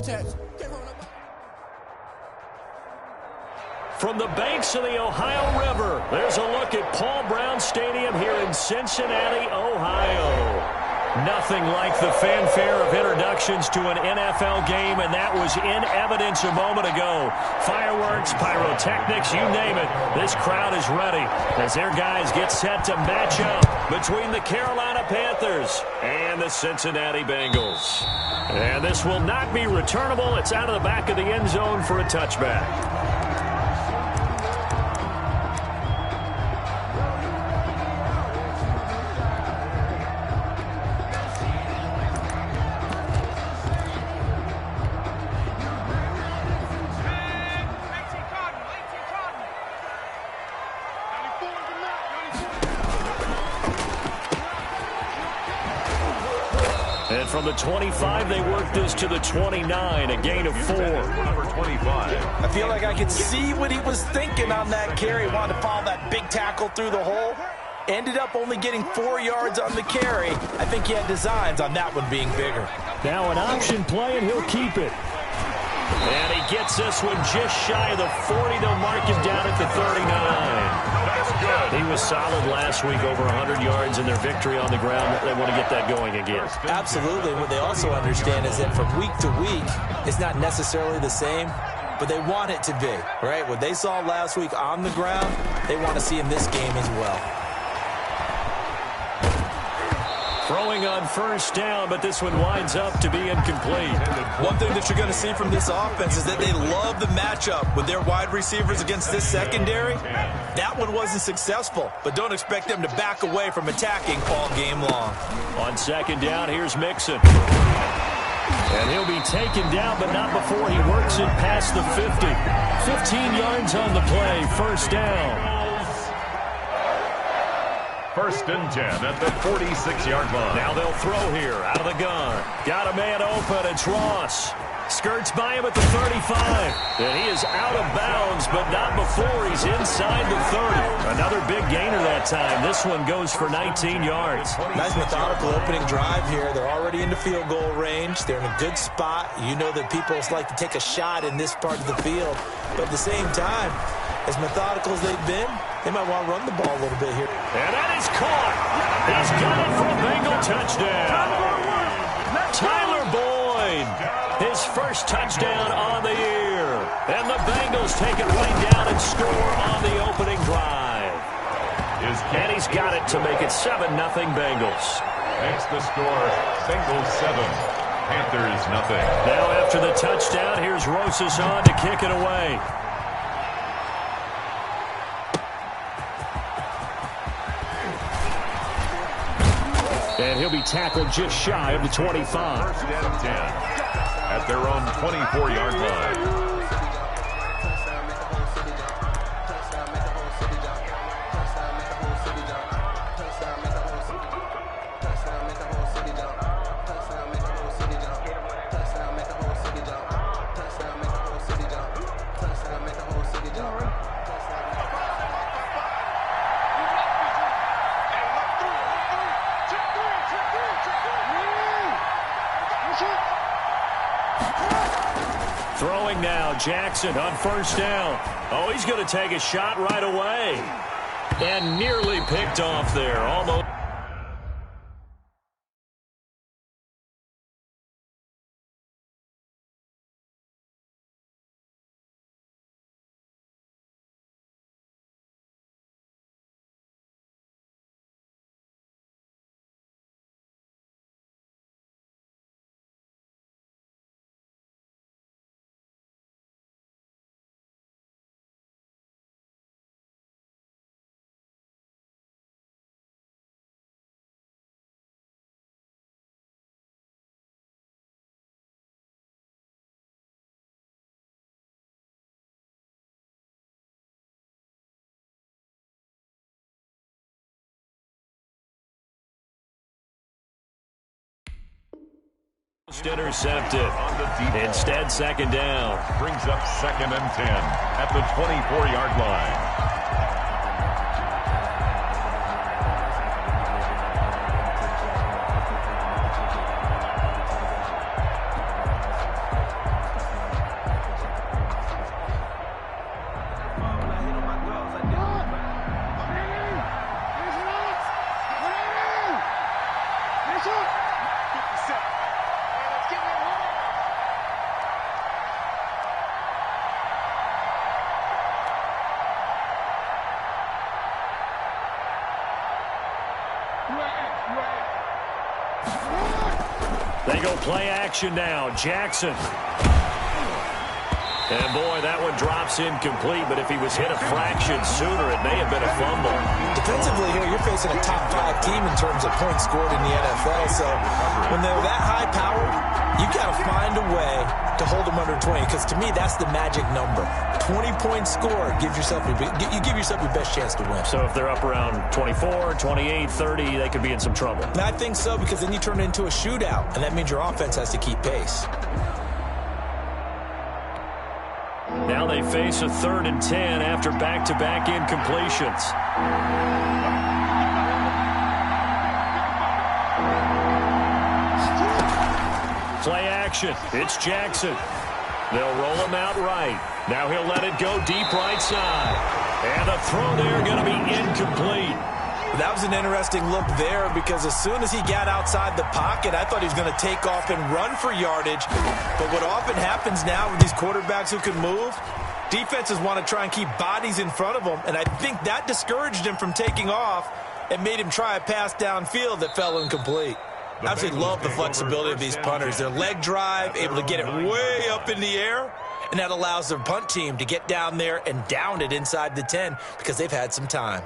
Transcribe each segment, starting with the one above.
attached. From the banks of the Ohio River, there's a look at Paul Brown Stadium here in Cincinnati, Ohio. Nothing like the fanfare of introductions to an NFL game, and that was in evidence a moment ago. Fireworks, pyrotechnics, you name it. This crowd is ready as their guys get set to match up between the Carolina Panthers and the Cincinnati Bengals. And this will not be returnable. It's out of the back of the end zone for a touchback. And from the 25, they worked this to the 29, a gain of 4. Number 25. I feel like I could see what he was thinking on that carry. Wanted to follow that big tackle through the hole. Ended up only getting 4 yards on the carry. I think he had designs on that one being bigger. Now an option play, and he'll keep it. And he gets this one just shy of the 40. They'll mark him down at the 39. That's good. He was solid last week, over 100 yards in their victory on the ground. They want to get that going again. Absolutely. What they also understand is that from week to week, it's not necessarily the same, but they want it to be, right? What they saw last week on the ground, they want to see in this game as well. Throwing on first down, but this one winds up to be incomplete. One thing that you're going to see from this offense is that they love the matchup with their wide receivers against this secondary. That one wasn't successful, but don't expect them to back away from attacking all game long. On second down, here's Mixon. And he'll be taken down, but not before he works it past the 50. 15 yards on the play, first down. First and 10 at the 46-yard line. Now they'll throw here out of the gun. Got a man open. It's Ross. Skirts by him at the 35. And he is out of bounds, but not before he's inside the 30. Another big gainer that time. This one goes for 19 yards. Nice methodical opening drive here. They're already into field goal range. They're in a good spot. You know that people like to take a shot in this part of the field. But at the same time, as methodical as they've been, they might want to run the ball a little bit here. And that is caught. He's got it for a Bengal touchdown. Tyler Boyd, his first touchdown on the year. And the Bengals take it right down and score on the opening drive. And he's got it to make it 7-0 Bengals. Makes the score Bengals 7, Panthers nothing. Now after the touchdown, here's Rosas on to kick it away. And he'll be tackled just shy of the 25. First and 10 at their own 24-yard line. Throwing now, Jackson on first down. Oh, he's going to take a shot right away. And nearly picked off there. Almost. Intercepted. Instead, second down. Brings up second and 10 at the 24-yard line. They go play action now. Jackson. And, boy, that one drops incomplete, but if he was hit a fraction sooner, it may have been a fumble. Defensively here, you're facing a top-5 team in terms of points scored in the NFL, so when they're that high-powered, you've got to find a way to hold them under 20, because to me, that's the magic number. 20-point score gives yourself you give yourself your best chance to win. So if they're up around 24, 28, 30, they could be in some trouble. And I think so, because then you turn it into a shootout, and that means your offense has to keep pace. Now they face a 3rd and 10 after back-to-back incompletions. Play action. It's Jackson. They'll roll him out right. Now he'll let it go deep right side. And the throw there going to be incomplete. That was an interesting look there, because as soon as he got outside the pocket, I thought he was going to take off and run for yardage. But what often happens now with these quarterbacks who can move, defenses want to try and keep bodies in front of them, and I think that discouraged him from taking off and made him try a pass downfield that fell incomplete. I absolutely love the flexibility of these punters. Their leg drive, able to get it way up in the air, and that allows their punt team to get down there and down it inside the 10 because they've had some time.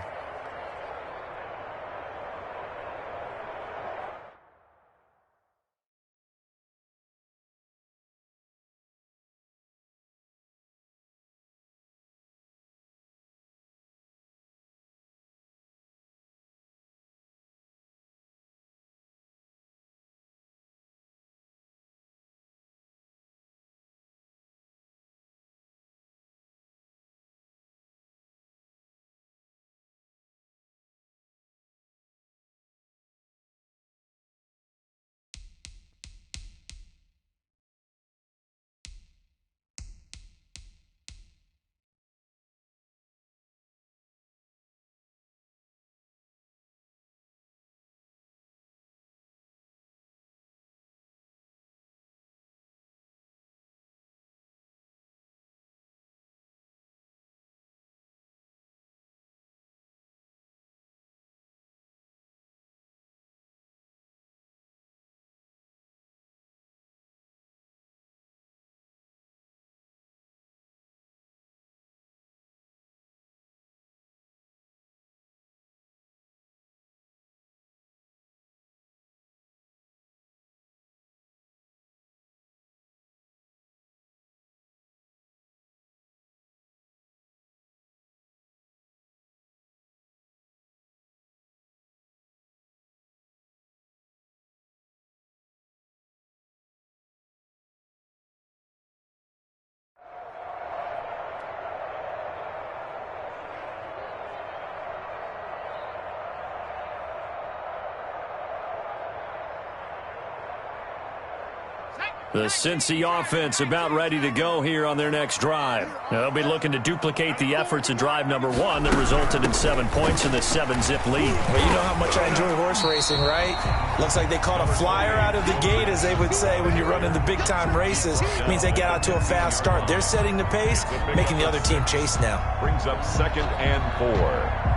The Cincy offense about ready to go here on their next drive. They'll be looking to duplicate the efforts in drive number 1 that resulted in 7 points in the 7-zip lead. Well, you know how much I enjoy horse racing, right? Looks like they caught a flyer out of the gate, as they would say when you're running the big-time races. It means they get out to a fast start. They're setting the pace, making the other team chase now. Brings up 2nd and 4.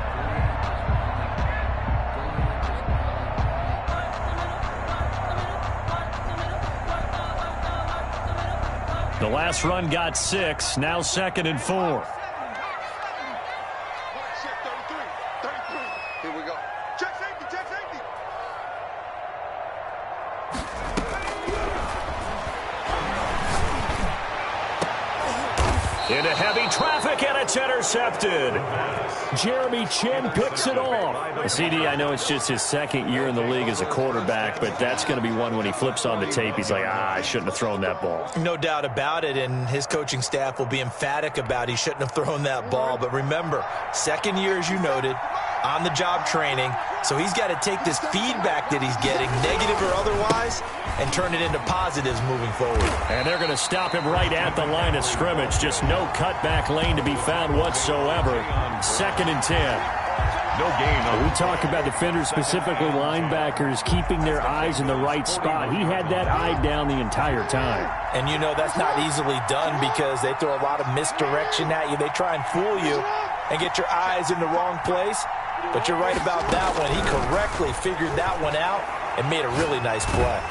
The last run got 6, now 2nd and 4. Here we go. Check safety, check safety. Into heavy traffic, and it's intercepted. Jeremy Chin picks it off. CD, I know it's just his 2nd year in the league as a quarterback, but that's going to be one when he flips on the tape. He's like, I shouldn't have thrown that ball. No doubt about it, and his coaching staff will be emphatic about he shouldn't have thrown that ball. But remember, 2nd year, as you noted, on-the-job training, so he's got to take this feedback that he's getting, negative or otherwise, and turn it into positives moving forward. And they're going to stop him right at the line of scrimmage. Just no cutback lane to be found whatsoever. 2nd and 10. No gain. We talk about defenders, specifically linebackers, keeping their eyes in the right spot. He had that eye down the entire time. And you know that's not easily done because they throw a lot of misdirection at you. They try and fool you and get your eyes in the wrong place. But you're right about that one. He correctly figured that one out and made a really nice play.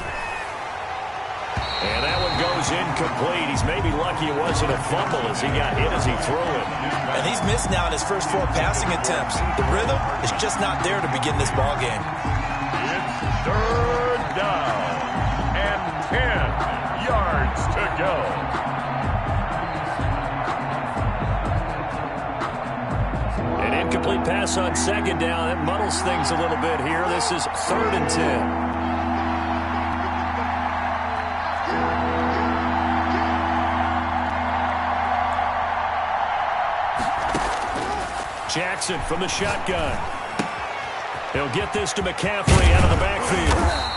And that one goes incomplete. He's maybe lucky it wasn't a fumble as he got hit as he threw it. And he's missed now in his first 4 passing attempts. The rhythm is just not there to begin this ball game. It's third down and 10 yards to go. An incomplete pass on second down. That muddles things a little bit here. This is 3rd and 10. Jackson from the shotgun. He'll get this to McCaffrey out of the backfield.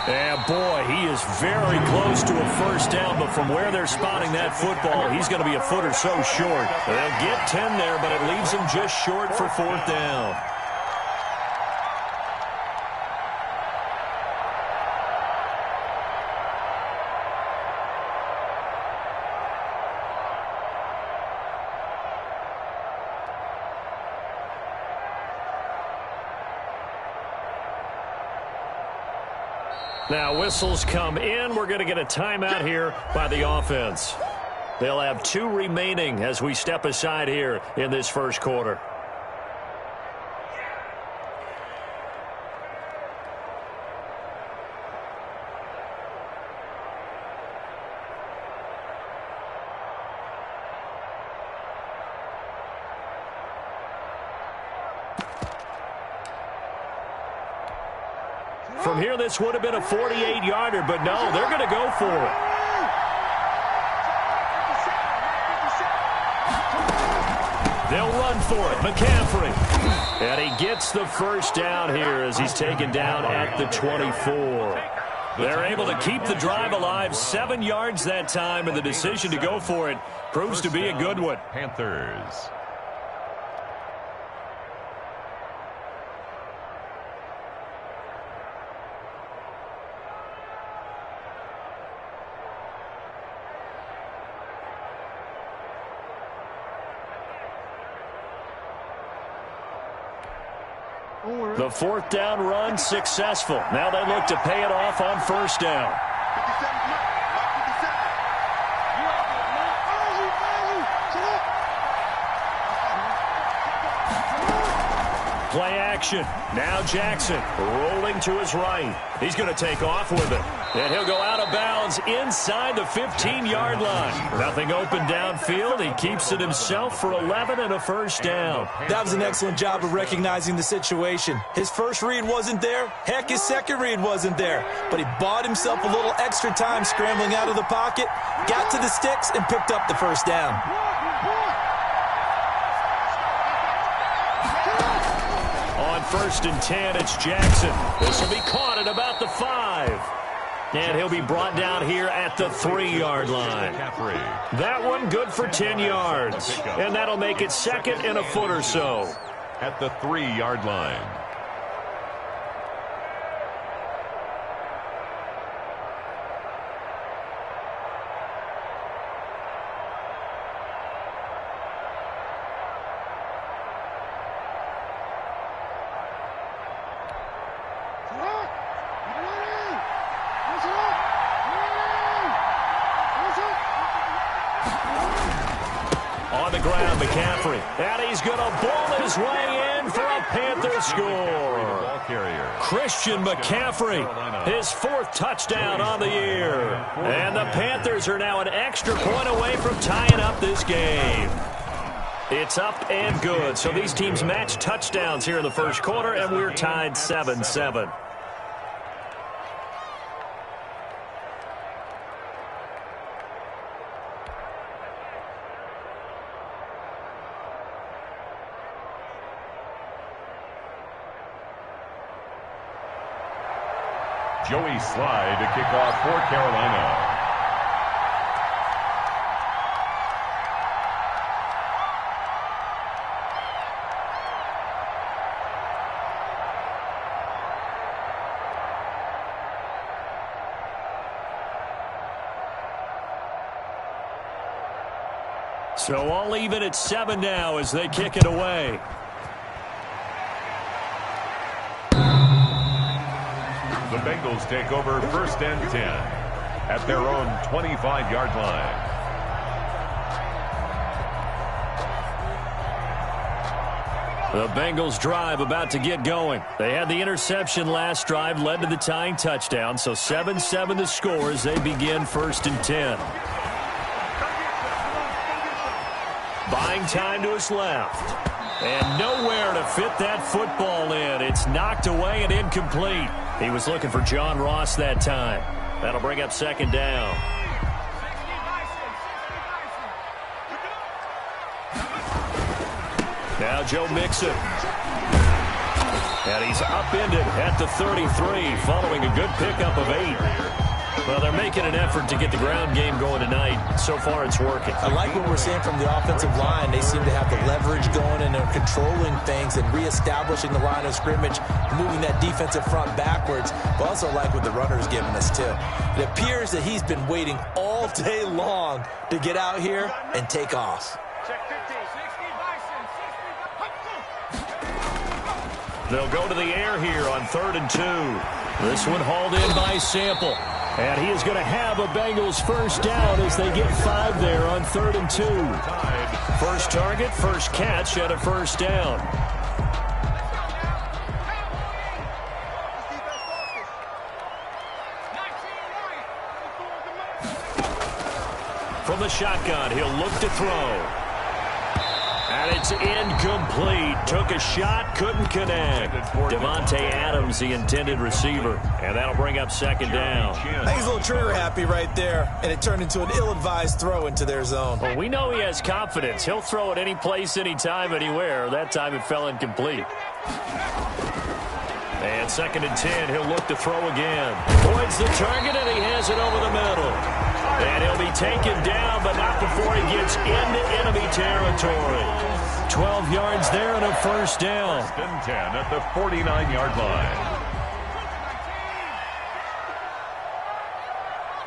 And boy, he is very close to a first down, but from where they're spotting that football, he's going to be a foot or so short. They'll get 10 there, but it leaves him just short for 4th down. Now whistles come in. We're going to get a timeout here by the offense. They'll have 2 remaining as we step aside here in this first quarter. From here, this would have been a 48-yarder, but no, they're going to go for it. They'll run for it. McCaffrey. And he gets the first down here as he's taken down at the 24. They're able to keep the drive alive. 7 yards that time, and the decision to go for it proves to be a good one. Panthers. The 4th down run successful. Now they look to pay it off on first down. Play action. Now Jackson rolling to his right. He's going to take off with it. And he'll go out of bounds inside the 15-yard line. Nothing open downfield. He keeps it himself for 11 and a first down. That was an excellent job of recognizing the situation. His first read wasn't there. Heck, his second read wasn't there. But he bought himself a little extra time scrambling out of the pocket, got to the sticks, and picked up the first down. On 1st and 10, it's Jackson. This will be caught at about the 5. And he'll be brought down here at the 3-yard line. That one good for 10 yards. And that'll make it 2nd and a foot or so. At the 3-yard line. On the ground, McCaffrey. And he's going to ball his way in for a Panthers score. Christian McCaffrey, his 4th touchdown on the year. And the Panthers are now an extra point away from tying up this game. It's up and good. So these teams match touchdowns here in the first quarter, and we're tied 7-7. Joey Slye to kick off for Carolina. So all even at 7 now as they kick it away. The Bengals take over 1st and 10. at their own 25-yard line. The Bengals drive about to get going. They had the interception last drive, led to the tying touchdown, so 7-7 the score as they begin 1st and 10. Buying time to his left. And nowhere to fit that football in. It's knocked away and incomplete. He was looking for John Ross that time. That'll bring up 2nd down. Now Joe Mixon. And he's upended at the 33 following a good pickup of 8. Well, they're making an effort to get the ground game going tonight. So far, it's working. I like what we're seeing from the offensive line. They seem to have the leverage going, and they're controlling things and reestablishing the line of scrimmage, moving that defensive front backwards. But also like what the runner's giving us, too. It appears that he's been waiting all day long to get out here and take off. They'll go to the air here on 3rd and 2. This one hauled in by Sample. And he is going to have a Bengals first down as they get 5 there on 3rd and 2. First target, first catch, and a first down. From the shotgun, he'll look to throw. And it's incomplete. Took a shot, couldn't connect. Devontae Adams, the intended receiver. And that'll bring up 2nd down. I think he's a little trigger happy right there. And it turned into an ill-advised throw into their zone. Well, we know he has confidence. He'll throw it any place, anytime, anywhere. That time it fell incomplete. And 2nd and 10, he'll look to throw again. Avoids the target, and he has it over the middle. And he'll be taken down, but not before he gets into enemy territory. 12 yards there and a first down. 1st and 10 at the 49-yard line.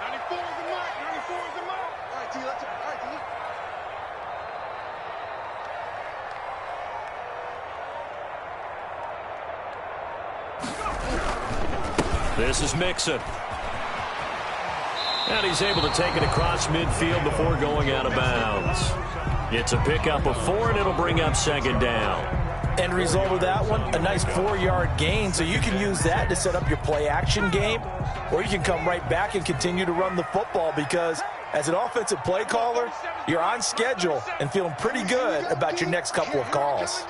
94 is the mark. 94 is the mark. All right, T, let's go. All right, T. This is Mixon. And he's able to take it across midfield before going out of bounds. It's a pickup of 4, and it'll bring up 2nd down. End result of that one, a nice 4-yard gain. So you can use that to set up your play-action game, or you can come right back and continue to run the football because as an offensive play caller, you're on schedule and feeling pretty good about your next couple of calls.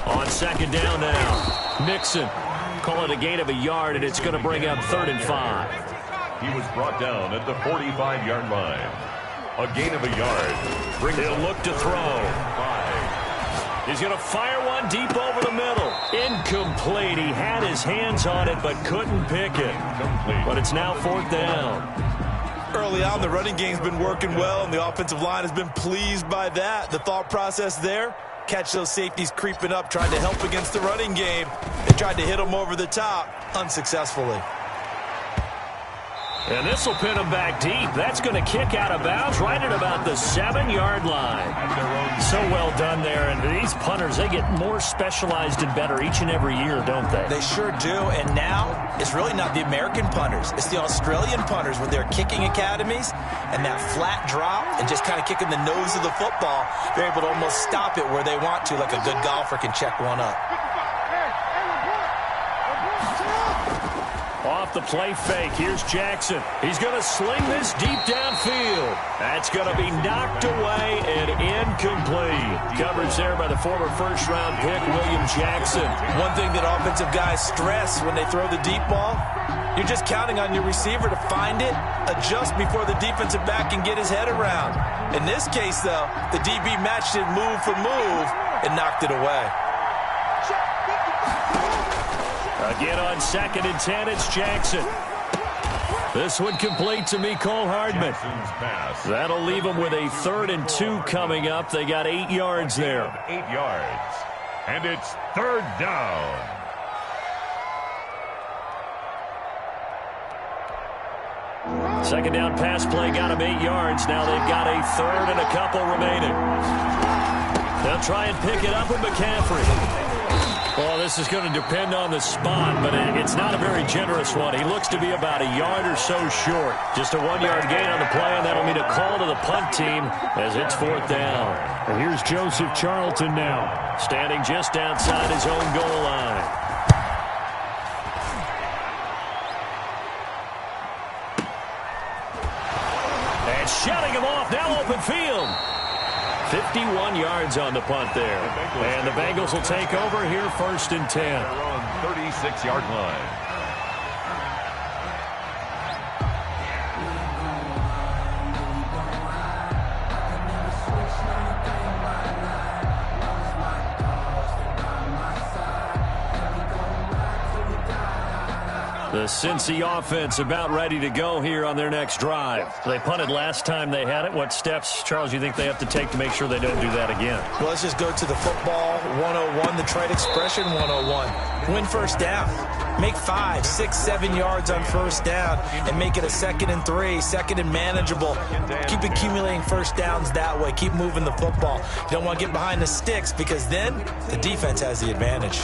On 2nd down now, Mixon. Call it a gain of a yard, and it's going to bring up 3rd and 5. He was brought down at the 45-yard line. A gain of a yard. He'll look to throw. He's going to fire one deep over the middle. Incomplete. He had his hands on it, but couldn't pick it. But it's now 4th down. Early on, the running game's been working well, and the offensive line has been pleased by that. The thought process there, catch those safeties creeping up, trying to help against the running game. They tried to hit them over the top, unsuccessfully. And this will pin him back deep. That's going to kick out of bounds right at about the 7-yard line. So well done there. And these punters, they get more specialized and better each and every year, don't they? They sure do. And now it's really not the American punters. It's the Australian punters with their kicking academies and that flat drop and just kind of kicking the nose of the football. They're able to almost stop it where they want to, like a good golfer can check one up. Off the play fake, here's Jackson. He's going to sling this deep downfield. That's going to be knocked away and incomplete. Coverage there by the former first-round pick, William Jackson. One thing that offensive guys stress when they throw the deep ball, you're just counting on your receiver to find it, adjust before the defensive back can get his head around. In this case, though, the DB matched it move for move and knocked it away. Again on 2nd and 10, it's Jackson. This one complete to Mecole Hardman. That'll leave them with a 3rd and 2 coming up. They got 8 yards there. 8 yards. And it's 3rd down. Second down pass play got him 8 yards. Now they've got a 3rd and a couple remaining. They'll try and pick it up with McCaffrey. Well, this is going to depend on the spot, but it's not a very generous one. He looks to be about a yard or so short. Just a 1-yard gain on the play, and that'll mean a call to the punt team as it's 4th down. And here's Joseph Charlton now, standing just outside his own goal line. And shutting him off, now open field. 51 yards on the punt there. And the Bengals will take over here 1st and 10. Their own 36-yard line. The Cincy offense about ready to go here on their next drive. They punted last time they had it. What steps, Charles, you think they have to take to make sure they don't do that again? Well, let's just go to the football 101, the trade expression 101. Win first down. Make 5, 6, 7 yards on first down and make it a 2nd and 3, 2nd and manageable. Keep accumulating first downs that way. Keep moving the football. You don't want to get behind the sticks because then the defense has the advantage.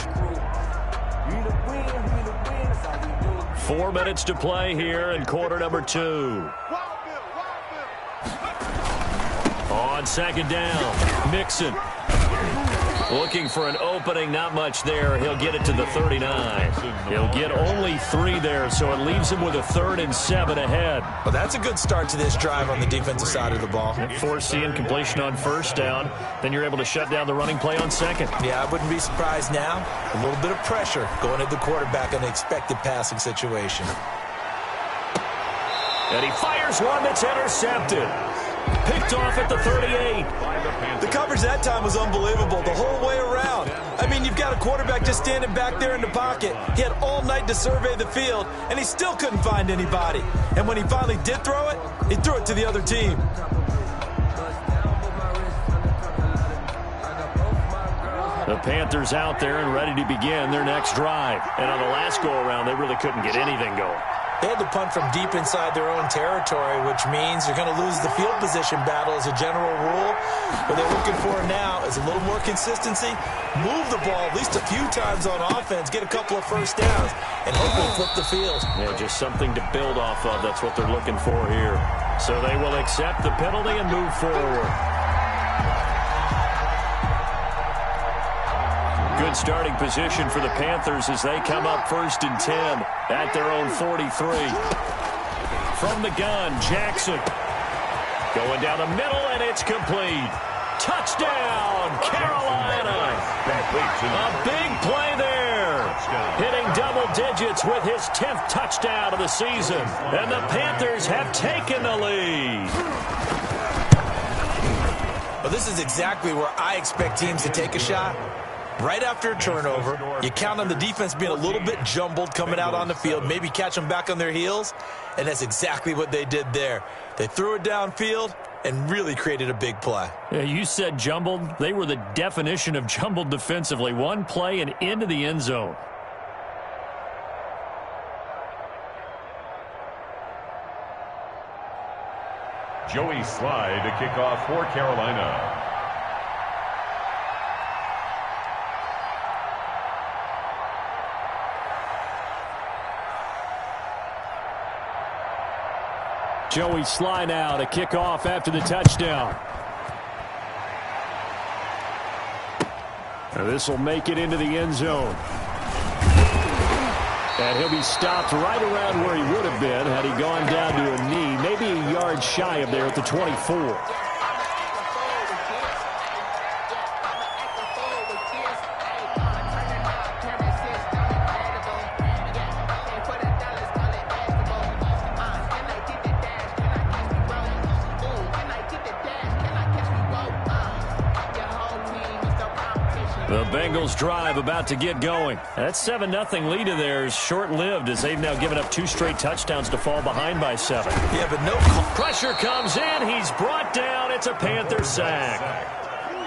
4 minutes to play here in quarter number 2. On 2nd down, Mixon. Looking for an opening, not much there. He'll get it to the 39. He'll get only 3 there, so it leaves him with a 3rd and 7 ahead. Well, that's a good start to this drive on the defensive side of the ball. Forcing completion on 1st down. Then you're able to shut down the running play on 2nd. Yeah, I wouldn't be surprised now. A little bit of pressure going at the quarterback on the expected passing situation. And he fires one that's intercepted. Picked off at the 38. The coverage that time was unbelievable the whole way around. I mean, you've got a quarterback just standing back there in the pocket. He had all night to survey the field, and he still couldn't find anybody. And when he finally did throw it, he threw it to the other team. The Panthers out there and ready to begin their next drive. And on the last go-around, they really couldn't get anything going. They had to punt from deep inside their own territory, which means you're going to lose the field position battle as a general rule. What they're looking for now is a little more consistency, move the ball at least a few times on offense, get a couple of first downs, and hopefully flip the field. Yeah, just something to build off of. That's what they're looking for here. So they will accept the penalty and move forward. Good starting position for the Panthers as they come up 1st and 10 at their own 43. From the gun, Jackson. Going down the middle, and it's complete. Touchdown, Carolina. A big play there. Hitting double digits with his 10th touchdown of the season. And the Panthers have taken the lead. Well, this is exactly where I expect teams to take a shot. Right after a turnover, you count on the defense being a little bit jumbled coming out on the field, maybe catch them back on their heels, and that's exactly what they did there. They threw it downfield and really created a big play. Yeah, you said jumbled. They were the definition of jumbled defensively. One play and into the end zone. Joey Slye to kick off for Carolina. Joey Slye now to kick off after the touchdown. Now this will make it into the end zone. And he'll be stopped right around where he would have been had he gone down to a knee, maybe a yard shy of there at the 24. The Bengals drive about to get going. That 7-0 lead of theirs short-lived as they've now given up 2 straight touchdowns to fall behind by 7. Yeah, but no pressure comes in. He's brought down. It's a Panther sack.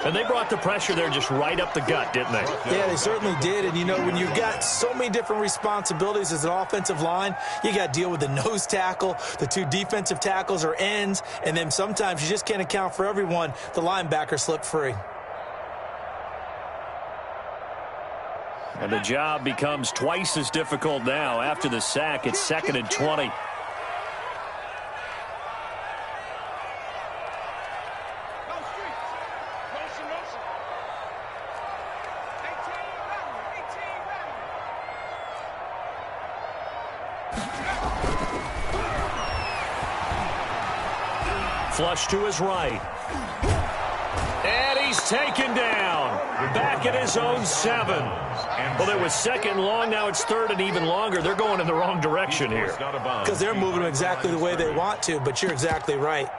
And they brought the pressure there just right up the gut, didn't they? Yeah, they certainly did. And, you know, when you've got so many different responsibilities as an offensive line, you got to deal with the nose tackle, the 2 defensive tackles or ends, and then sometimes you just can't account for everyone. The linebacker slipped free. And the job becomes twice as difficult now. After the sack, it's 2nd and 20. Flush to his right. And he's taken down. Back at his own 7. Well, it was 2nd and long. Now it's 3rd and even longer. They're going in the wrong direction here. Because they're moving them exactly the way they want to, but you're exactly right.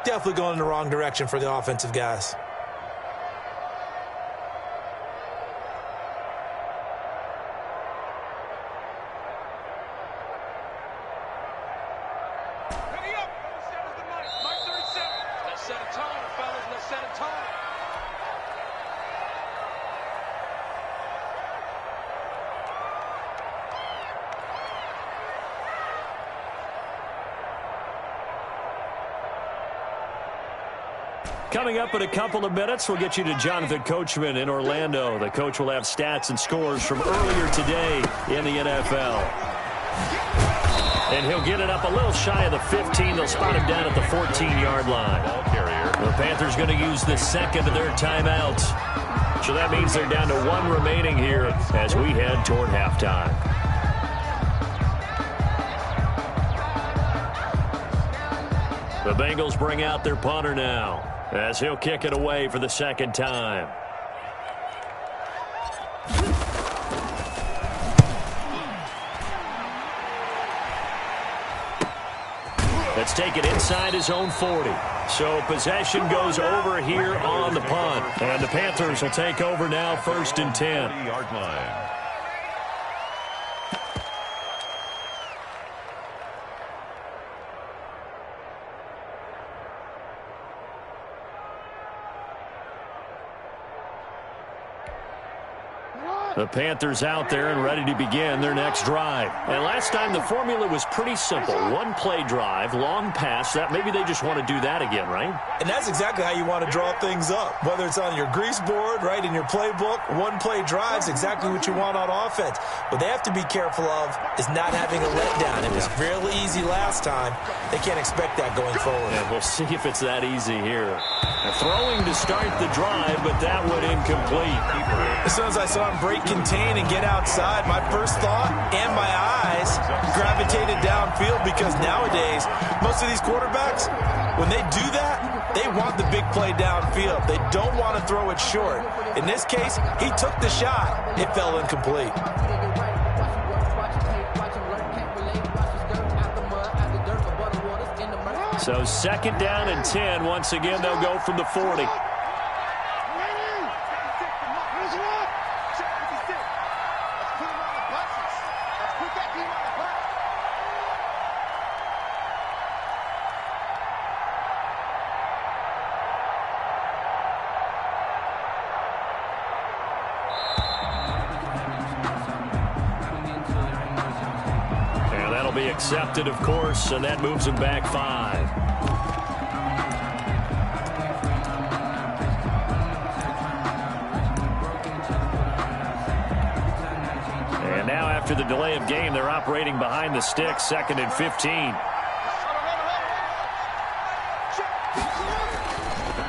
Definitely going in the wrong direction for the offensive guys. Coming up in a couple of minutes, we'll get you to Jonathan Coachman in Orlando. The coach will have stats and scores from earlier today in the NFL. And he'll get it up a little shy of the 15. They'll spot him down at the 14-yard line. The Panthers going to use the 2nd of their timeouts. So that means they're down to 1 remaining here as we head toward halftime. The Bengals bring out their punter now, as he'll kick it away for the 2nd time. Let's take it inside his own 40. So possession goes over here on the punt. And the Panthers will take over now, 1st and 10. 20-yard line. The Panthers out there and ready to begin their next drive. And last time the formula was pretty simple. 1-play drive, long pass. That maybe they just want to do that again, right? And that's exactly how you want to draw things up. Whether it's on your grease board, right, in your playbook, 1-play drive's exactly what you want on offense. What they have to be careful of is not having a letdown. It was fairly easy last time. They can't expect that going forward. And we'll see if it's that easy here. Throwing to start the drive, but that one incomplete. As soon as I saw him break contain and get outside, my first thought and my eyes gravitated downfield, because nowadays most of these quarterbacks, when they do that, they want the big play downfield. They don't want to throw it short. In this case, he took the shot. It fell incomplete. So 2nd down and 10. Once again, they'll go from the 40. Accepted, of course, and that moves him back 5. And now after the delay of game, they're operating behind the sticks, 2nd and 15.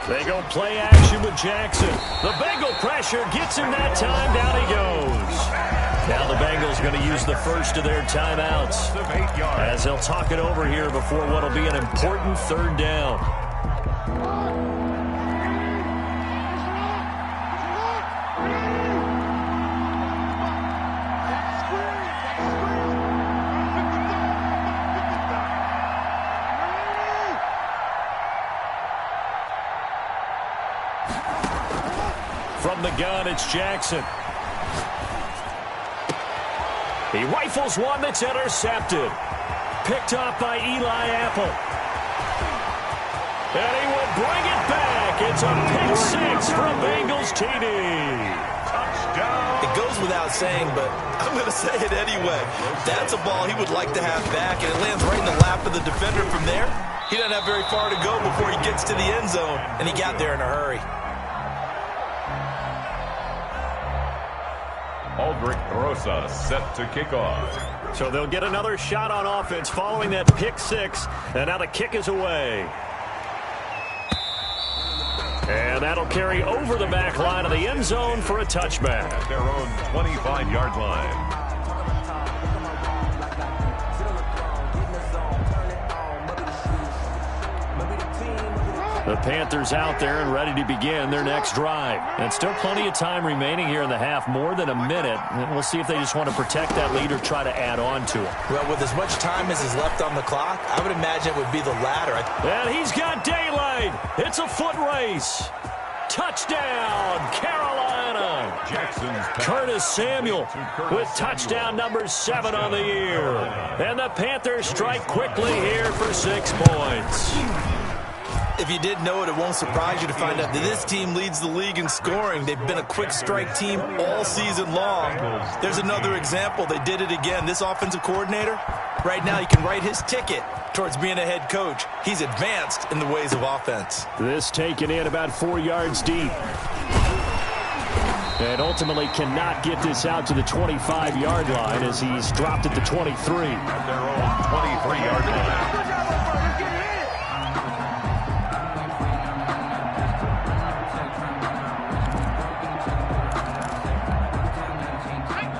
They go play action with Jackson. The Bengal pressure gets him that time. Down he goes. Now the Bengals going to use the first of their timeouts as they'll talk it over here before what will be an important 3rd down. From the gun, it's Jackson. He rifles one that's intercepted. Picked off by Eli Apple. And he will bring it back. It's a pick 6 from Bengals TD. Touchdown. It goes without saying, but I'm going to say it anyway. That's a ball he would like to have back, and it lands right in the lap of the defender from there. He doesn't have very far to go before he gets to the end zone, and he got there in a hurry. Aldrich Rosa set to kick off. So they'll get another shot on offense following that pick six, and now the kick is away. And that'll carry over the back line of the end zone for a touchback. At their own 25-yard line. The Panthers out there and ready to begin their next drive. And still plenty of time remaining here in the half, more than a minute. And we'll see if they just want to protect that lead or try to add on to it. Well, with as much time as is left on the clock, I would imagine it would be the latter. And he's got daylight. It's a foot race. Touchdown, Carolina. Curtis Samuel with touchdown number 7 on the year. And the Panthers strike quickly here for 6 points. If you didn't know it, it won't surprise you to find out that this team leads the league in scoring. They've been a quick strike team all season long. There's another example. They did it again. This offensive coordinator, right now, he can write his ticket towards being a head coach. He's advanced in the ways of offense. This taken in about 4 yards deep. And ultimately cannot get this out to the 25-yard line as he's dropped at the 23. At their own 23-yard line.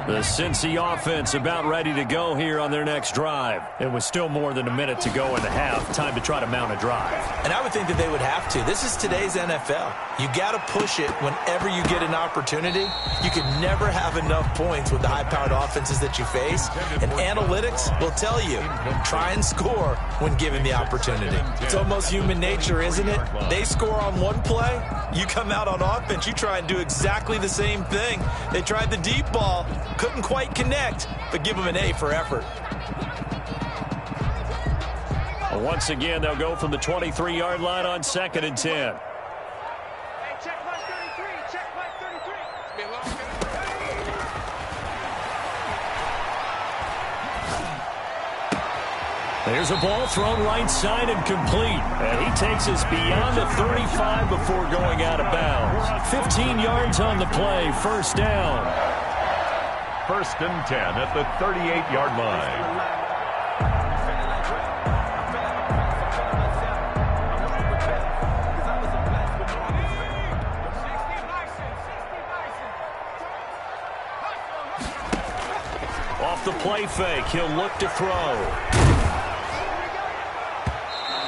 The Cincy offense about ready to go here on their next drive. It was still more than a minute to go in the half. Time to try to mount a drive. And I would think that they would have to. This is today's NFL. You got to push it whenever you get an opportunity. You can never have enough points with the high-powered offenses that you face. And analytics will tell you, try and score when given the opportunity. It's almost human nature, isn't it? They score on one play. You come out on offense, you try and do exactly the same thing. They tried the deep ball. Couldn't quite connect, but give them an A for effort. Well, once again, they'll go from the 23-yard line on 2nd and 10. Hey, check mark 33. Check mark 33. There's a ball thrown right side and complete. And he takes us beyond the 35 before going out of bounds. 15 yards on the play, first down. 1st and 10 at the 38-yard line. Off the play fake, he'll look to throw.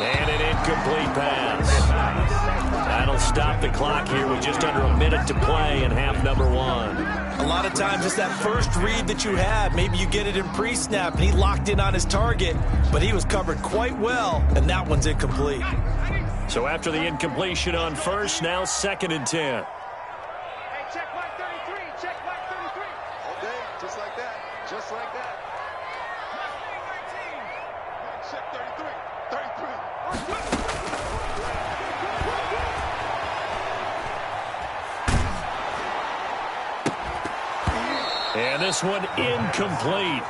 And an incomplete pass. That'll stop the clock here with just under a minute to play in half number 1. A lot of times it's that first read that you have. Maybe you get it in pre-snap, and he locked in on his target, but he was covered quite well, and that one's incomplete. So after the incompletion on first, now 2nd and 10. Hey, check mark 33. Check mark 33. All day, just like that. Just like that. Check 33. 33. And this one incomplete.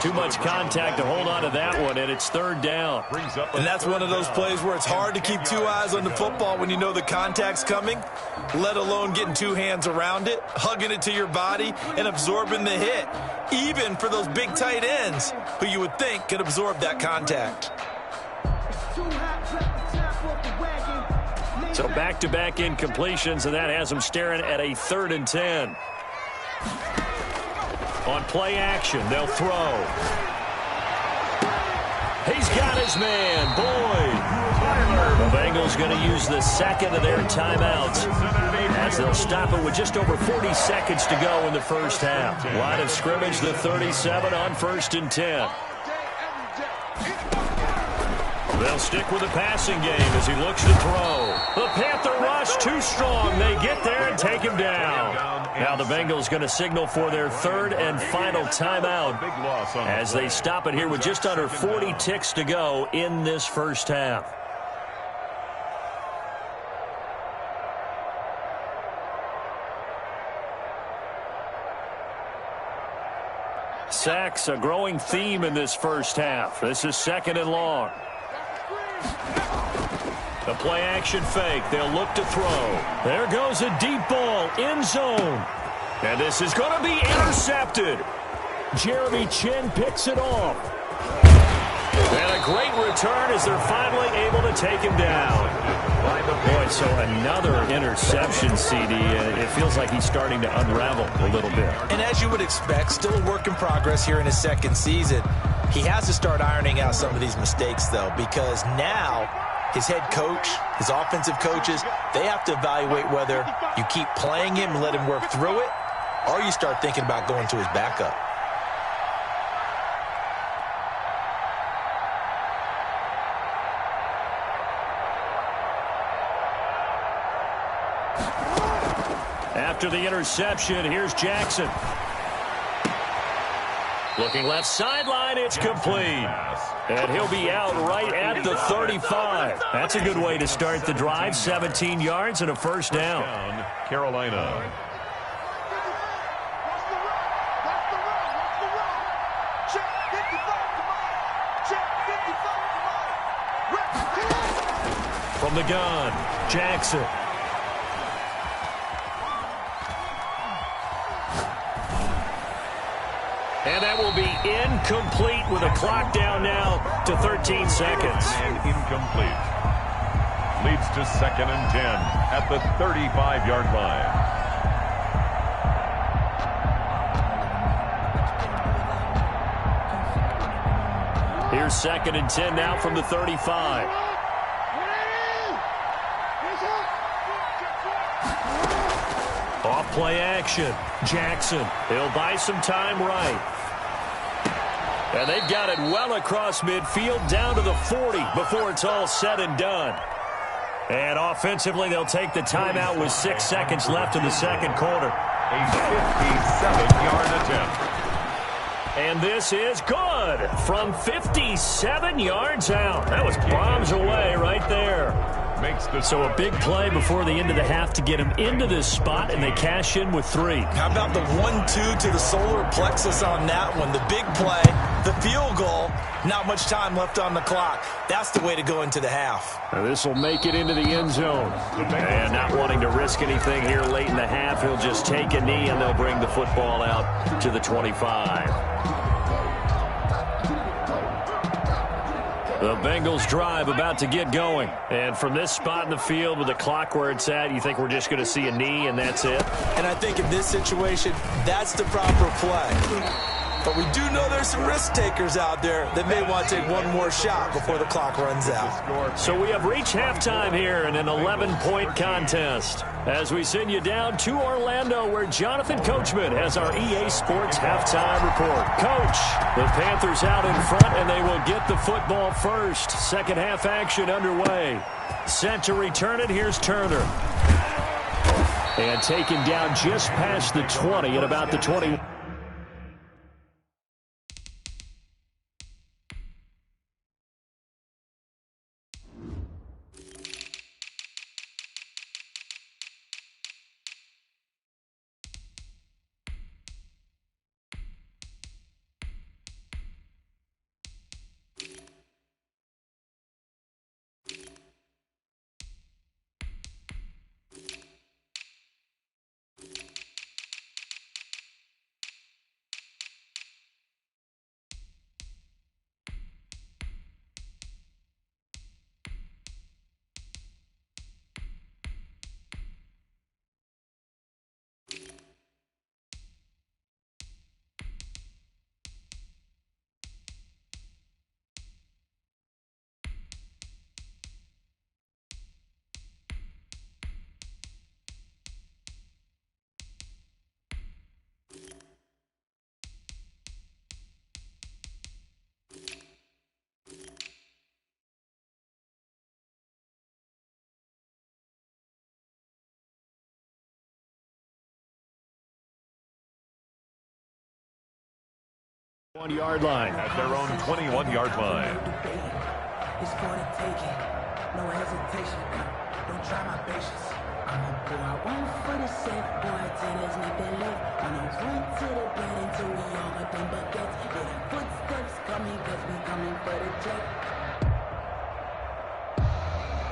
Too much contact to hold on to that one, and it's 3rd down. And that's one of those plays where it's hard to keep 2 eyes on the football when you know the contact's coming, let alone getting 2 hands around it, hugging it to your body, and absorbing the hit, even for those big tight ends who you would think could absorb that contact. So back-to-back incompletions, and that has him staring at a 3rd and 10. On play action, they'll throw. He's got his man, Boyd. The Bengals going to use the 2nd of their timeouts as they'll stop it with just over 40 seconds to go in the first half. Line of scrimmage, the 37 on 1st and 10. They'll stick with the passing game as he looks to throw. The Panther rush too strong. They get there and take him down. Now the Bengals going to signal for their 3rd and final timeout as they stop it here with just under 40 ticks to go in this first half. Sacks, a growing theme in this first half. This is 2nd and long. The play action fake. They'll look to throw. There goes a deep ball. End zone. And this is going to be intercepted. Jeremy Chin picks it off. And a great return as they're finally able to take him down. Boy, so another interception, CD. It feels like he's starting to unravel a little bit. And as you would expect, still a work in progress here in his second season. He has to start ironing out some of these mistakes, though, because now his head coach, his offensive coaches, they have to evaluate whether you keep playing him and let him work through it, or you start thinking about going to his backup. After the interception, here's Jackson. Looking left sideline, it's complete. And he'll be out right at the 35. That's a good way to start the drive. 17 yards and a first down. Carolina. From the gun, Jackson. And that will be incomplete with a clock down now to 13 seconds. And incomplete. Leads to 2nd and 10 at the 35-yard line. Here's 2nd and 10 now from the 35. Off play action. Jackson. He'll buy some time right. And they've got it well across midfield down to the 40 before it's all said and done. And offensively, they'll take the timeout with 6 seconds left in the second quarter. A 57-yard attempt. And this is good from 57 yards out. That was bombs away right there. So a big play before the end of the half to get him into this spot, and they cash in with 3. How about the 1-2 to the solar plexus on that one? The big play, the field goal, not much time left on the clock. That's the way to go into the half. This will make it into the end zone. And not wanting to risk anything here late in the half, he'll just take a knee, and they'll bring the football out to the 25. The Bengals drive about to get going. And from this spot in the field with the clock where it's at, you think we're just going to see a knee and that's it? And I think in this situation, that's the proper play. But we do know there's some risk takers out there that may want to take one more shot before the clock runs out. So we have reached halftime here in an 11-point contest. As we send you down to Orlando, where Jonathan Coachman has our EA Sports halftime report. Coach, the Panthers out in front, and they will get the football first. Second half action underway. Set to return it. Here's Turner. And taken down just past the 20 at about the 20. One-yard line. At their own 21-yard line. It's for the taking. No hesitation. Don't try my patience. I'ma pull out one for the safe boy till there's nothing left. I'ma run to the bed until we all got them buckets. Yeah, the footsteps coming cause we coming for the check.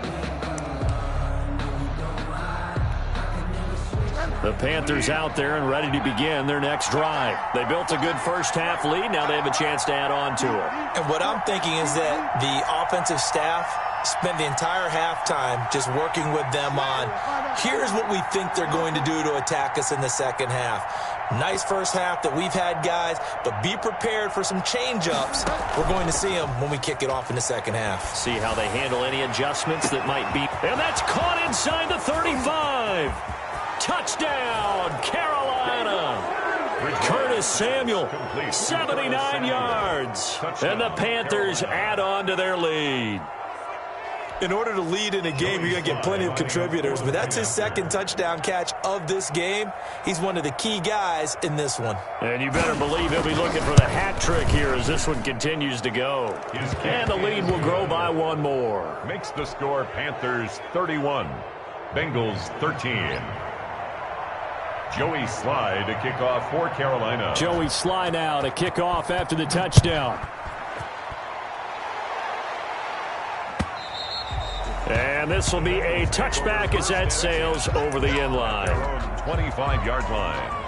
We ain't gonna run, no we don't hide. I can never switch now. The Panthers out there and ready to begin their next drive. They built a good first-half lead. Now they have a chance to add on to it. And what I'm thinking is that the offensive staff spent the entire halftime just working with them on, here's what we think they're going to do to attack us in the second half. Nice first half that we've had, guys, but be prepared for some change-ups. We're going to see them when we kick it off in the second half. See how they handle any adjustments that might be. And that's caught inside the 35. Touchdown, Carolina. Curtis Samuel, 79 yards. And the Panthers add on to their lead. In order to lead in a game, you're going to get plenty of contributors, but that's his second touchdown catch of this game. He's one of the key guys in this one. And you better believe he'll be looking for the hat trick here as this one continues to go. And the lead will grow by one more. Makes the score Panthers 31, Bengals 13. Joey Sly to kick off for Carolina. Joey Sly now to kick off after the touchdown. And this will be a touchback as that sails over the end line. 25-yard line.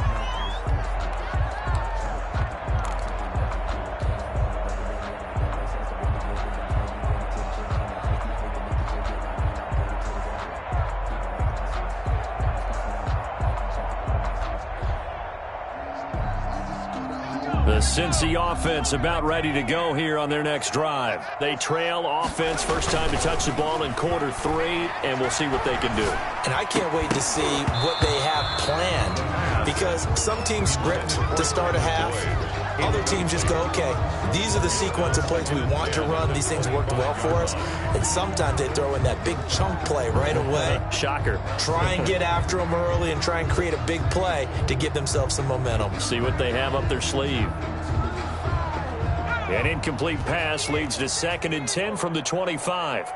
The Cincy offense about ready to go here on their next drive. They trail offense, first time to touch the ball in quarter 3, and we'll see what they can do. And I can't wait to see what they have planned, because some teams script to start a half. Other teams just go, okay, these are the sequence of plays we want to run. These things worked well for us. And sometimes they throw in that big chunk play right away. Shocker. Try and get after them early and try and create a big play to give themselves some momentum. See what they have up their sleeve. An incomplete pass leads to 2nd and 10 from the 25.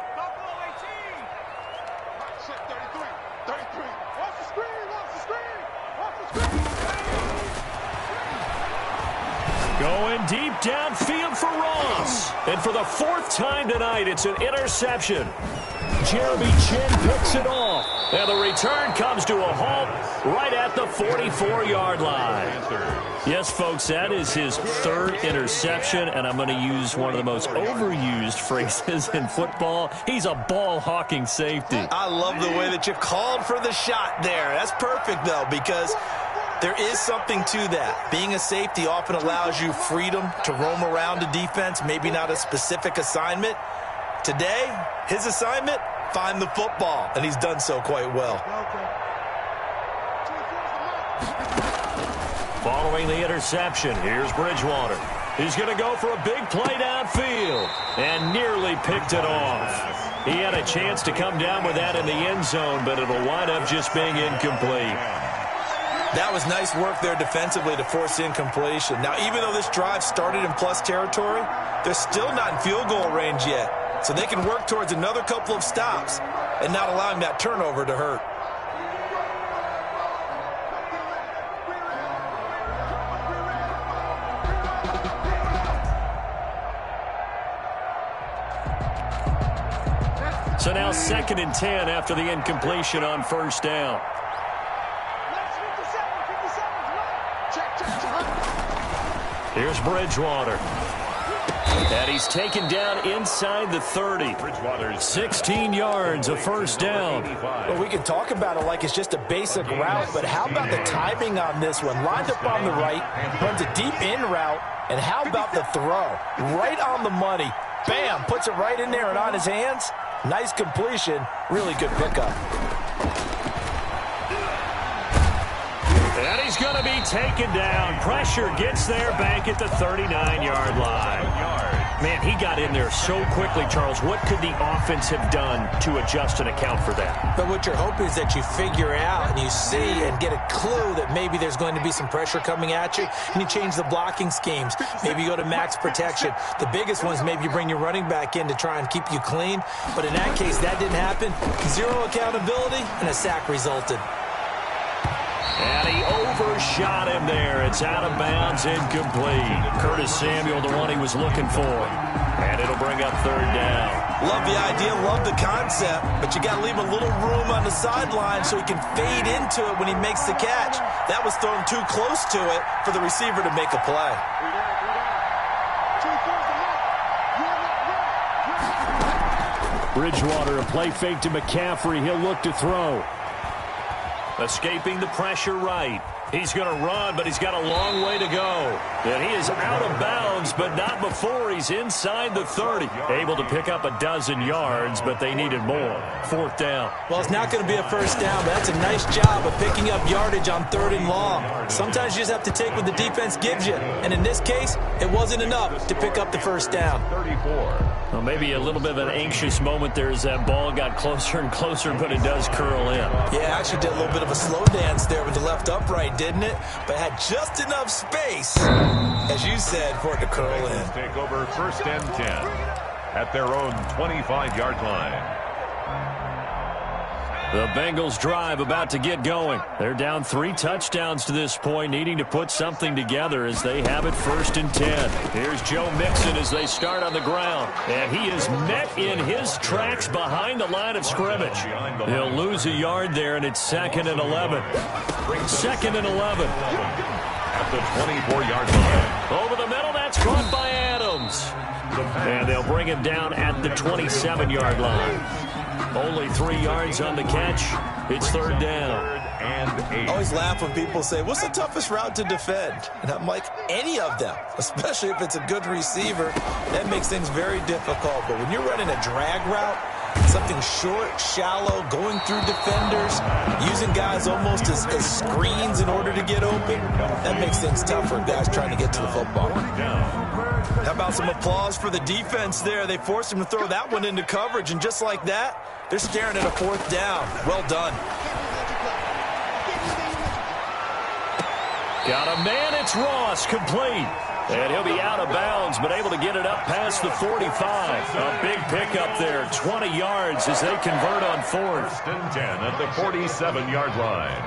Going deep downfield for Ross. And for the 4th time tonight, it's an interception. Jeremy Chin picks it off. And the return comes to a halt right at the 44-yard line. Yes, folks, that is his 3rd interception, and I'm going to use one of the most overused phrases in football. He's a ball-hawking safety. I love the way that you called for the shot there. That's perfect, though, because there is something to that. Being a safety often allows you freedom to roam around a defense, maybe not a specific assignment. Today, his assignment, find the football, and he's done so quite well. Following the interception, here's Bridgewater. He's going to go for a big play downfield and nearly picked it off. He had a chance to come down with that in the end zone, but it'll wind up just being incomplete. That was nice work there defensively to force incompletion. Now, even though this drive started in plus territory, they're still not in field goal range yet. So they can work towards another couple of stops and not allowing that turnover to hurt. So now 2nd and 10 after the incompletion on 1st down. Here's Bridgewater. And he's taken down inside the 30. 16 yards of 1st down. Well, we can talk about it like it's just a basic route, but how about the timing on this one? Lined up on the right, runs a deep in route, and how about the throw? Right on the money. Bam, puts it right in there and on his hands. Nice completion, really good pickup. And he's going to be taken down. Pressure gets there back at the 39-yard line. Man, he got in there so quickly, Charles. What could the offense have done to adjust and account for that? But what you're hoping is that you figure out and you see and get a clue that maybe there's going to be some pressure coming at you, and you change the blocking schemes. Maybe you go to max protection. The biggest one is maybe you bring your running back in to try and keep you clean. But in that case, that didn't happen. 0 accountability, and a sack resulted. And he overshot him there. It's out of bounds, incomplete. Curtis Samuel, the one he was looking for. And it'll bring up third down. Love the idea, love the concept, but you got to leave a little room on the sideline so he can fade into it when he makes the catch. That was thrown too close to it for the receiver to make a play. Bridgewater, a play fake to McCaffrey. He'll look to throw. Escaping the pressure right. He's going to run, but he's got a long way to go. And he is out of bounds, but not before he's inside the 30. Able to pick up a dozen yards, but they needed more. Fourth down. Well, it's not going to be a first down, but that's a nice job of picking up yardage on 3rd and long. Sometimes you just have to take what the defense gives you. And in this case, it wasn't enough to pick up the first down. 34. Well, maybe a little bit of an anxious moment there as that ball got closer and closer, but it does curl in. Yeah, actually did a little bit of a slow dance there with the left upright, didn't it? But had just enough space, as you said, for it to curl in. Take over 1st and 10 at their own 25-yard line. The Bengals drive about to get going. They're down 3 touchdowns to this point, needing to put something together as they have it 1st and 10. Here's Joe Mixon as they start on the ground. And he is met in his tracks behind the line of scrimmage. He'll lose a yard there, and it's 2nd and 11. 2nd and 11. At the 24-yard line. Over the middle, that's caught by Adams. And they'll bring him down at the 27-yard line. Only 3 yards on the catch. It's 3rd down. I always laugh when people say, what's the toughest route to defend? And I'm like, any of them, especially if it's a good receiver. That makes things very difficult. But when you're running a drag route, something short, shallow, going through defenders, using guys almost as screens in order to get open, that makes things tough for guys trying to get to the football. How about some applause for the defense there? They forced him to throw that one into coverage, and just like that, they're staring at a 4th down. Well done. Got a man, it's Ross, complete. And he'll be out of bounds, but able to get it up past the 45. A big pickup there, 20 yards as they convert on 4th. 1st and 10 at the 47-yard line.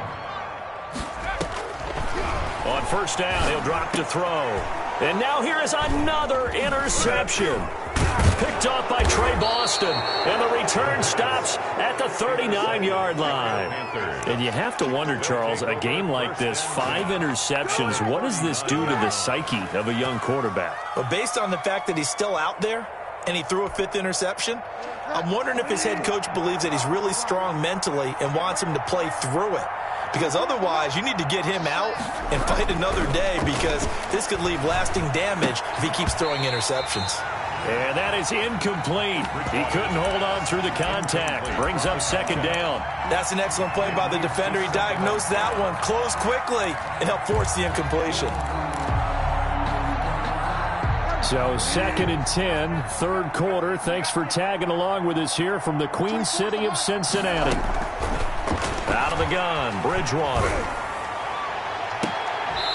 On 1st down, he'll drop to throw. And now here is another interception. Picked off by Trey Boston. And the return stops at the 39-yard line. And you have to wonder, Charles, a game like this, 5 interceptions, what does this do to the psyche of a young quarterback? But based on the fact that he's still out there and he threw a 5th interception, I'm wondering if his head coach believes that he's really strong mentally and wants him to play through it. Because otherwise, you need to get him out and fight another day, because this could leave lasting damage if he keeps throwing interceptions. And that is incomplete. He couldn't hold on through the contact. Brings up 2nd down. That's an excellent play by the defender. He diagnosed that one, closed quickly, and helped force the incompletion. So 2nd and 10, 3rd quarter. Thanks for tagging along with us here from the Queen City of Cincinnati. Out of the gun, Bridgewater.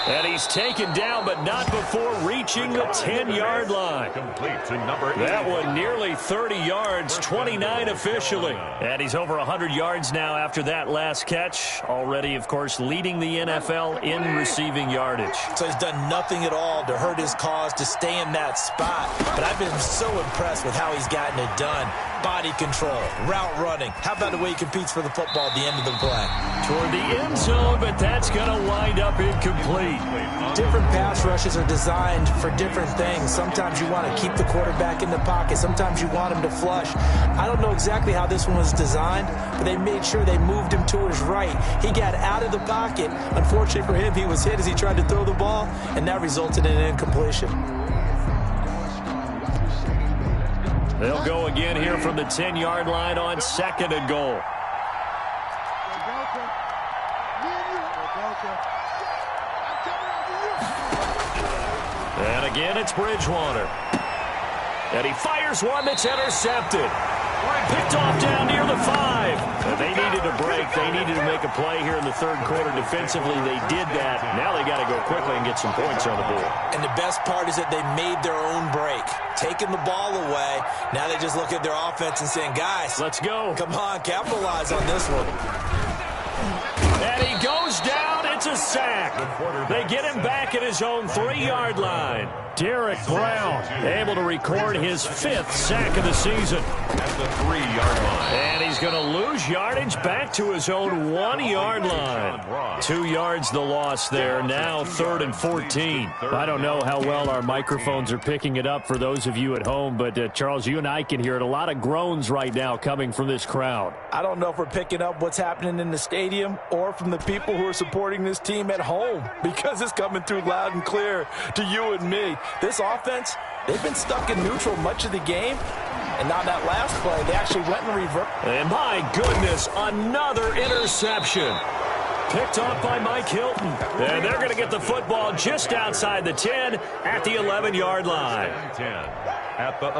And he's taken down, but not before reaching the 10-yard line. Complete to number 8. That one nearly 30 yards, 29 officially. And he's over 100 yards now after that last catch. Already, of course, leading the NFL in receiving yardage. So he's done nothing at all to hurt his cause, to stay in that spot. But I've been so impressed with how he's gotten it done. Body control, route running. How about the way he competes for the football at the end of the play? Toward the end zone, but that's going to wind up incomplete. Different pass rushes are designed for different things. Sometimes you want to keep the quarterback in the pocket. Sometimes you want him to flush. I don't know exactly how this one was designed, but they made sure they moved him to his right. He got out of the pocket. Unfortunately for him, he was hit as he tried to throw the ball, and that resulted in an incompletion. They'll go again here from the 10-yard line on 2nd and goal. And again, it's Bridgewater. And he fires one that's intercepted. Picked off down near the 5. And they needed a break. They needed to make a play here in the 3rd quarter. Defensively, they did that. Now they got to go quickly and get some points on the board. And the best part is that they made their own break. Taking the ball away. Now they just look at their offense and saying, guys, let's go. Come on, capitalize on this one. And he goes down a sack. They get him back at his own 3-yard line. Derek Brown able to record his 5th sack of the season. At the 3-yard line. And he's going to lose yardage back to his own 1-yard line. 2 yards the loss there. Now 3rd and 14. I don't know how well our microphones are picking it up for those of you at home, but Charles, you and I can hear it. A lot of groans right now coming from this crowd. I don't know if we're picking up what's happening in the stadium or from the people who are supporting this team at home, because it's coming through loud and clear to you and me. This offense, they've been stuck in neutral much of the game, and on that last play, they actually went in reverse. And my goodness, another interception. Picked off by Mike Hilton. And they're going to get the football just outside the 10 at the 11-yard line.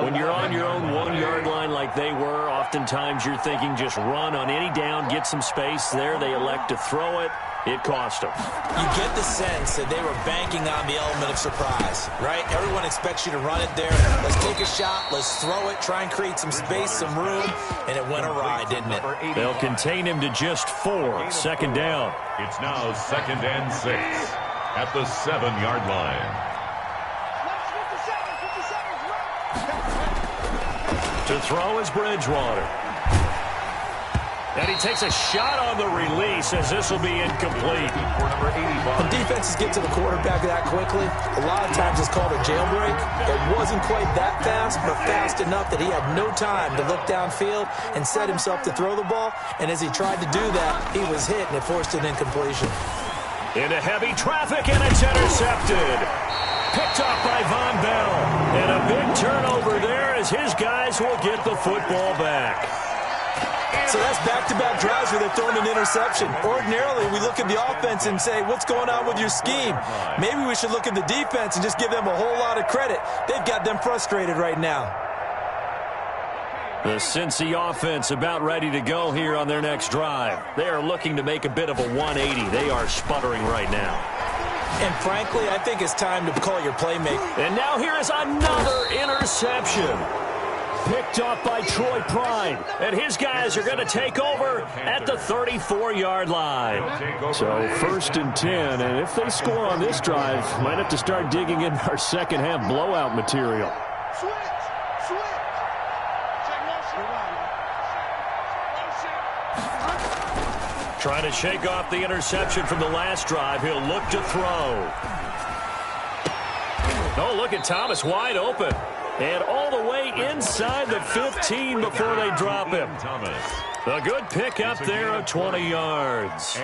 When you're on your own 1-yard line like they were, oftentimes you're thinking just run on any down, get some space. There they elect to throw it. It cost them. You get the sense that they were banking on the element of surprise, right? Everyone expects you to run it there. Let's take a shot. Let's throw it. Try and create some space, some room. And it went awry, didn't it? They'll contain him to just 4. 2nd down. It's now 2nd and 6 at the 7-yard line. To throw is Bridgewater. And he takes a shot on the release as this will be incomplete. When defenses get to the quarterback that quickly, a lot of times it's called a jailbreak. It wasn't quite that fast, but fast enough that he had no time to look downfield and set himself to throw the ball. And as he tried to do that, he was hit, and it forced an incompletion. Into heavy traffic, and it's intercepted. Picked off by Von Bell. And a big turnover there as his guys will get the football back. So that's back-to-back drives where they've thrown an interception. Ordinarily, we look at the offense and say, what's going on with your scheme? Maybe we should look at the defense and just give them a whole lot of credit. They've got them frustrated right now. The Cincy offense about ready to go here on their next drive. They are looking to make a bit of a 180. They are sputtering right now. And frankly, I think it's time to call your playmaker. And now here is another interception. Picked off by Troy Pride. And his guys are going to take over at the 34-yard line. So 1st and 10. And if they score on this drive, might have to start digging in our second-half blowout material. Trying to shake off the interception from the last drive. He'll look to throw. Oh, look at Thomas wide open. And all the way inside the 15 before they drop him. A good pick up there of 20 yards.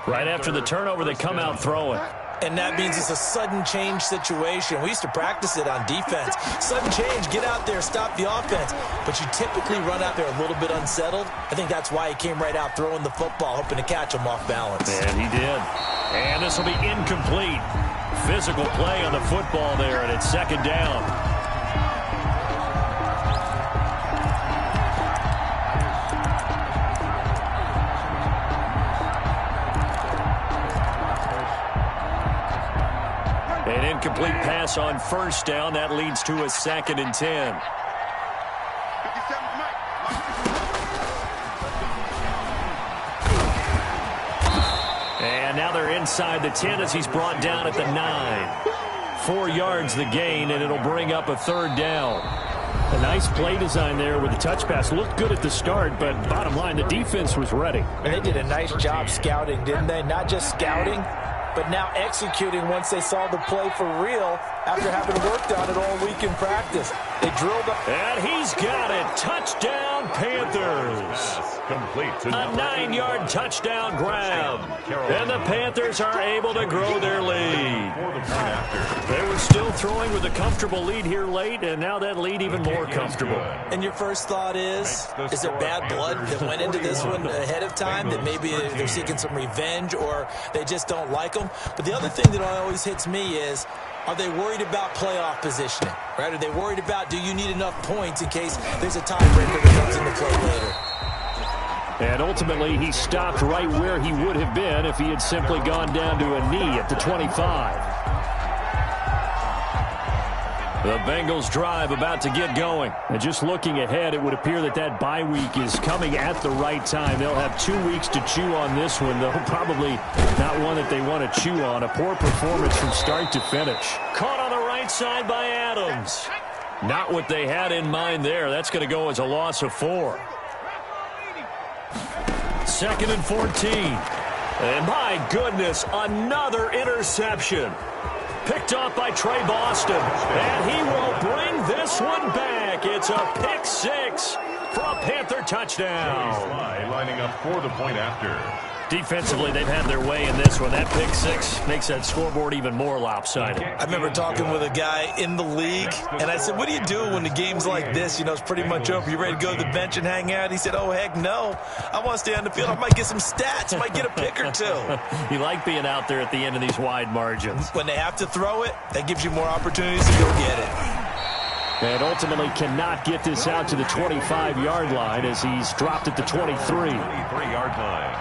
Right after the turnover, they come out throwing. And that means it's a sudden change situation. We used to practice it on defense. Sudden change, get out there, stop the offense. But you typically run out there a little bit unsettled. I think that's why he came right out throwing the football, hoping to catch him off balance. And he did. And this will be incomplete. Physical play on the football there, and it's 2nd down. An incomplete pass on 1st down. That leads to a 2nd and 10. And now they're inside the 10 as he's brought down at the 9. 4 yards the gain, and it'll bring up a 3rd down. A nice play design there with the touch pass. Looked good at the start, but bottom line, the defense was ready. And they did a nice job scouting, didn't they? Not just scouting, but now executing once they saw the play for real after having worked on it all week in practice. They drilled up. And he's got it. Touchdown, Panthers. A 9-yard touchdown grab. And the Panthers are able to grow their lead. They were still throwing with a comfortable lead here late, and now that lead even more comfortable. And your first thought is there bad blood that went into this one ahead of time, that maybe they're seeking some revenge or they just don't like them? But the other thing that always hits me is, are they worried about playoff positioning? Right? Are they worried about, do you need enough points in case there's a tiebreaker that comes into play later? And ultimately, he stopped right where he would have been if he had simply gone down to a knee at the 25. The Bengals drive about to get going. And just looking ahead, it would appear that that bye week is coming at the right time. They'll have 2 weeks to chew on this one, though probably not one that they want to chew on. A poor performance from start to finish. Caught on the right side by Adams. Not what they had in mind there. That's going to go as a loss of 4. 2nd and 14. And my goodness, another interception. Picked off by Trey Boston. And he will bring this one back. It's a pick 6 for a Panther touchdown. Lining up for the point after. Defensively, they've had their way in this one. That pick 6 makes that scoreboard even more lopsided. I remember talking with a guy in the league, and I said, what do you do when the game's like this? You know, it's pretty much over. You ready to go to the bench and hang out? He said, oh, heck no. I want to stay on the field. I might get some stats. I might get a pick or 2. You like being out there at the end of these wide margins. When they have to throw it, that gives you more opportunities to go get it. And ultimately cannot get this out to the 25-yard line as he's dropped at the 23. 23-yard line.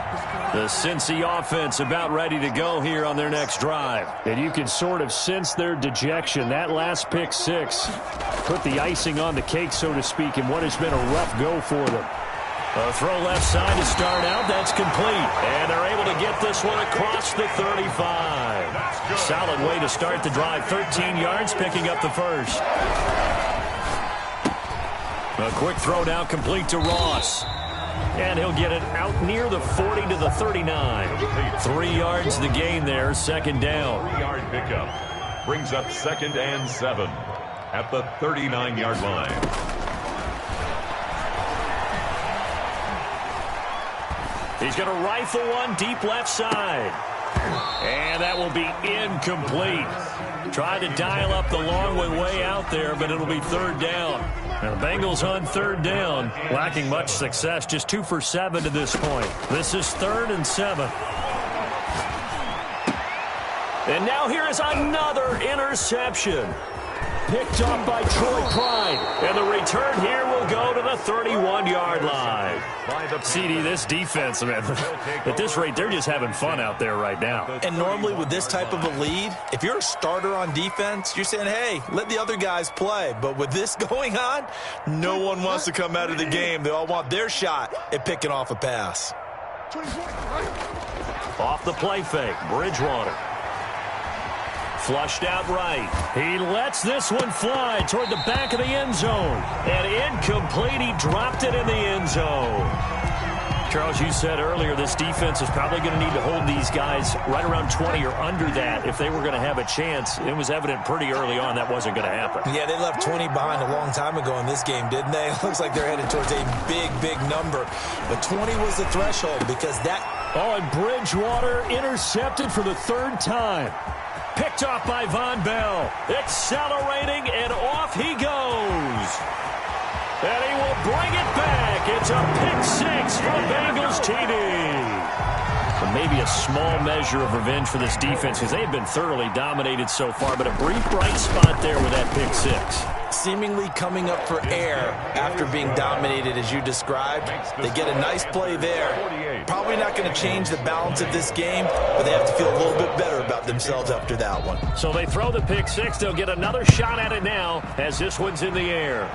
The Cincy offense about ready to go here on their next drive. And you can sort of sense their dejection. That last pick 6 put the icing on the cake, so to speak, in what has been a rough go for them. A throw left side to start out. That's complete. And they're able to get this one across the 35. Solid way to start the drive. 13 yards, picking up the first. A quick throw now complete to Ross. And he'll get it out near the 40 to the 39. 3 yards the gain there, 2nd down. 3-yard pickup brings up 2nd and 7 at the 39-yard line. He's going to rifle one deep left side. And that will be incomplete. Tried to dial up the long way out there, but it'll be 3rd down. And the Bengals on 3rd down, lacking much success, just 2 for 7 to this point. This is 3rd and 7. And now here is another interception. Picked up by Troy Pride. And the return here will go to the 31-yard line. CD, this defense, man, at this rate, they're just having fun out there right now. And normally with this type of a lead, if you're a starter on defense, you're saying, hey, let the other guys play. But with this going on, no one wants to come out of the game. They all want their shot at picking off a pass. Off the play fake, Bridgewater. Flushed out right. He lets this one fly toward the back of the end zone. And incomplete. He dropped it in the end zone. Charles, you said earlier this defense is probably going to need to hold these guys right around 20 or under that if they were going to have a chance. It was evident pretty early on that wasn't going to happen. Yeah, they left 20 behind a long time ago in this game, didn't they? It looks like they're headed towards a big, big number. But 20 was the threshold because that... Oh, and Bridgewater intercepted for the 3rd time. Picked off by Von Bell. Accelerating, and off he goes. And he will bring it back. It's a pick 6 for Bengals TD. But maybe a small measure of revenge for this defense because they have been thoroughly dominated so far, but a brief bright spot there with that pick 6. Seemingly coming up for air after being dominated as you described. They get a nice play there. Probably not going to change the balance of this game, but they have to feel a little bit better about themselves after that one. So they throw the pick 6. They'll get another shot at it now as this one's in the air.